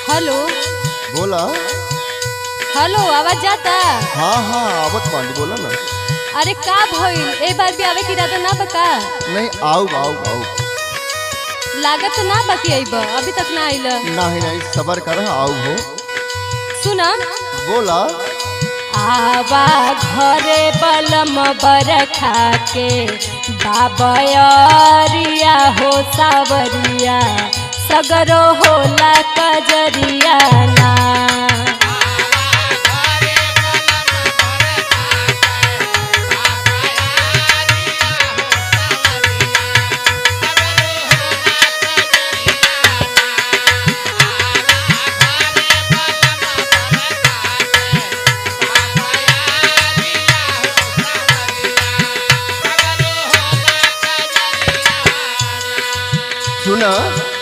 Hello. बोला। Hello, आवाज जाता? हाँ हाँ आवत पांडी बोला ना। अरे का भइल, ए बार भी आवे के इरादा ना बका? नहीं आऊ आऊ आऊ। लागत तो ना बाकी आइब, अभी तक ना आइल। नहीं नहीं सबर कर आऊ हो। सुना। बोला। आवा घरे बलम बरखा के बाबरिया हो सावरिया सगरो होला कजरिया ना। सुना।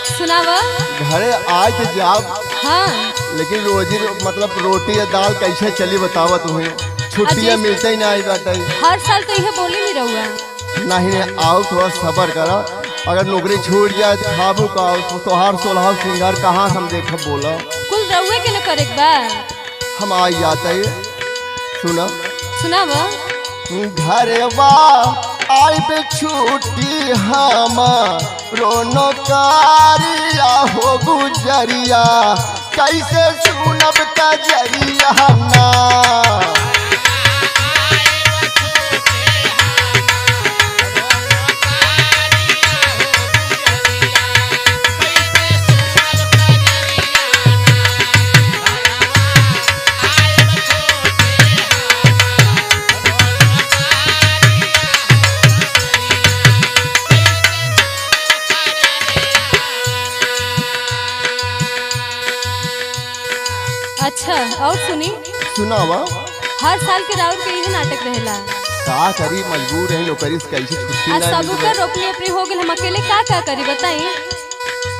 सुनाव। घरे आज तो जाब। हाँ। लेकिन रोजी मतलब रोटी या दाल कैसे चली बतावा तुम्हें। छुट्टियाँ मिलते ही नहीं बाटे। हर साल तो यह बोली नहीं रहुआ। नहीं आओ थोड़ा सबर करा। अगर नौकरी छूट जाए तो खाबू का तोहार सोलह सिंगार कहाँ हम देख बोला। कुल रहुए के न करे बा। हम आ जाते हैं। सुना। सुनाव। घरे बा आई पे छुट्टी हम रोनो कारिया हो गुजरिया कैसे सुनब कजरिया ना। अच्छा और सुनी। सुनावा। हर साल के राउर के यही नाटक रहेला। का करी मजबूर है नौकरी से कैसे छुट्टी आज ना सब का रोकनी ओकनी हो गई, हम अकेले का करी बताई।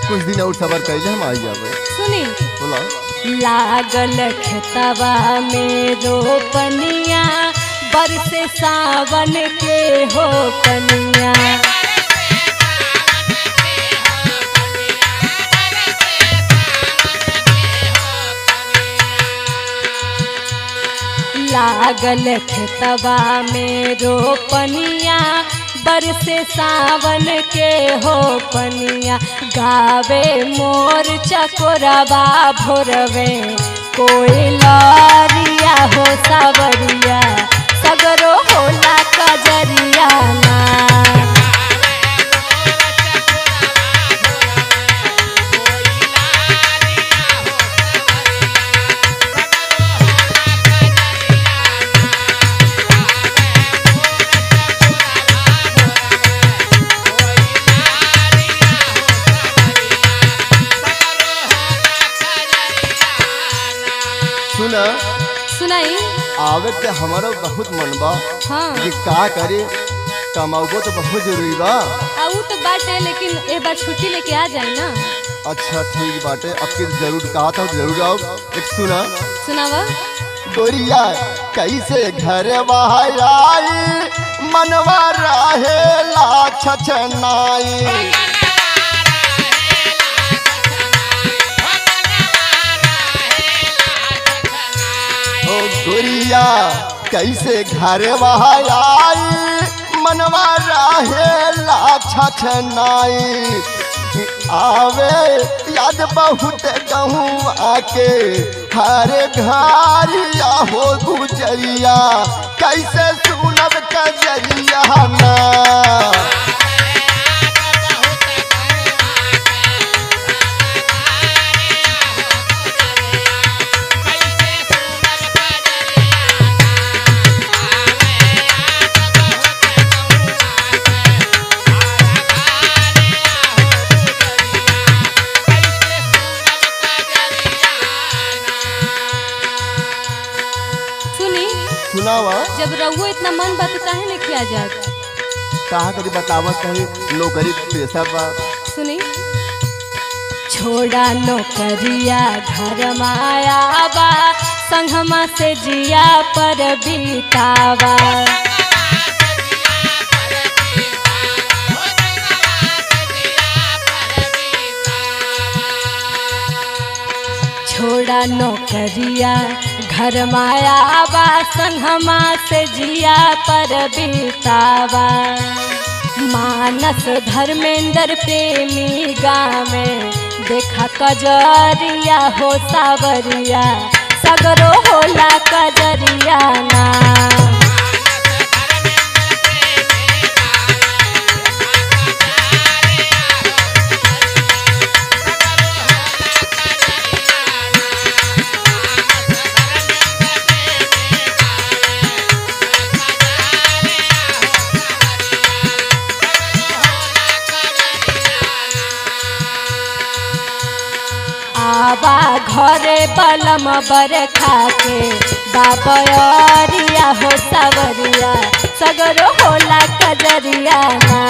कुछ दिन और सबर कैले हम आई जावे। सुनी। बोला। लागल खेतवा में रोपनिया बरसे सावन के हो कनिया। लागल खेतवा में रोपनिया बरसे सावन के हो पनिया। गावे मोर चकोरवा भोरवे कोई लरिया हो सावरिया सगरो होला कजरिया ना। सुना। सुनाई। आवे के हमारा बहुत मन बा। हाँ। कि का करे कमाबो तो बहुत जरूरी बा। ऊ तो बात है, लेकिन एक बार छुट्टी लेके आ जाए ना। अच्छा ठीक बाटे अब के जरूर कहा था जरूर आओ। एक सुना। सुनावा। गोरिया कैसे घर बहाई मनवा रहे ला छछनाई। ओ गोरिया कैसे घर बहाई मनवा रहे ला छछनाई। आवे याद बहुत कहूँ आके हर घरिया हो गुजरिया कैसे सुनब कजरिया ना। सुनावा। जब रहुआ इतना मन बात काहे नहीं किया जात। कहा करी बतावत कहीं नौकरी पैसा बा। सुनी। छोड़ा नौकरिया घर माया बा संगमा से जिया पर बीतावा। छोड़ा नौकरिया घर माया बा संगमा से जिया पर बीतावा। मानस धर्मेंद्र प्रेमी गावे देखा कजरिया हो सावरिया सगरो होला कजरिया ना। आबा घरे बलम बरखा के बाबरिया हो सावरिया सगरो होला कजरिया ना।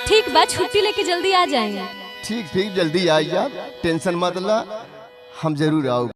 ठीक बा, छुट्टी लेके जल्दी आ जाएंगे। ठीक ठीक जल्दी आइए, टेंशन मत ला, हम जरूर आओ।